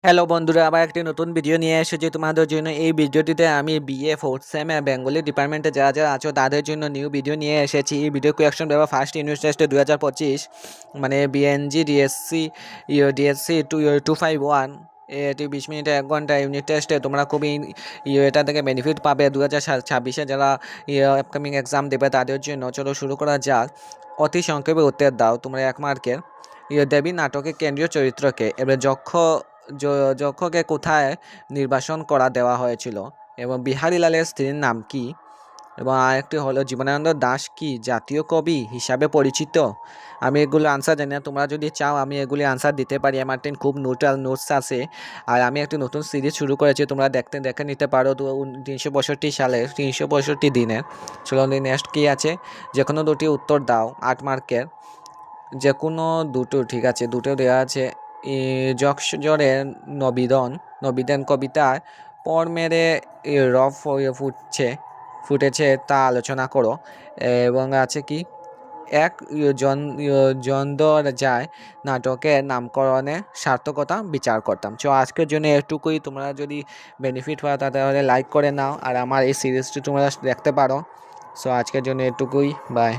Hello বন্ধুরা, আবার একটি নতুন ভিডিও নিয়ে এসেছি তোমাদের জন্য। এই ভিডিওটিতে আমি বিএ ফোর্থ সেমে বেঙ্গলি ডিপার্টমেন্টে যারা যারা আছো তাদের জন্য নিউ ভিডিও নিয়ে এসেছি। এই video question paper first unit টেস্টে 2025 মানে বিএনজি ডিএসসি ডিএসসি 251 এটি 20 মিনিটে 1 ঘন্টা ইউনিট টেস্টে তোমরা খুবই এটা থেকে বেনিফিট পাবে 2026-এ যারা আপকামিং এক্সাম দেবে তাদের জন্য। চলো শুরু করা যাক। অতি সংক্ষেপে উত্তর দাও তোমরা 1 মার্কের। দেবী নাটকের কেন্দ্রীয় চরিত্রকে এবার যক্ষকে কোথায় নির্বাসন করা দেওয়া হয়েছিল এবং বিহারীলালের স্ত্রীর নাম কি? এবং আরেকটি হলো জীবনানন্দ দাশ কি জাতীয় কবি হিসাবে পরিচিত? আমি এগুলো আনসার জানি না, তোমরা যদি চাও আমি এগুলি আনসার দিতে পারি। আমার খুব নোটস আছে। আর আমি একটি নতুন সিরিজ শুরু করেছি, তোমরা দেখে নিতে পারো। 365 সালে 365 দিনে। চলো নেক্সট কি আছে? যে কোনো দুটি উত্তর দাও 8 মার্কের। যে কোনো দুটো, ঠিক আছে, দুটো দেওয়া আছে। যক্ষজরের নবিদেন কবিতার পর মেরে রফ ফুটেছে তা আলোচনা করো। এবং আছে কি এক জন্দর যায় নাটকের নামকরণে সার্থকতা বিচার করতাম। আজকের জন্য এটুকুই। তোমরা যদি বেনিফিট পাও তাহলে লাইক করে নাও, আর আমার এই সিরিজটি তোমরা দেখতে পারো। আজকের জন্য এটুকুই, বাই।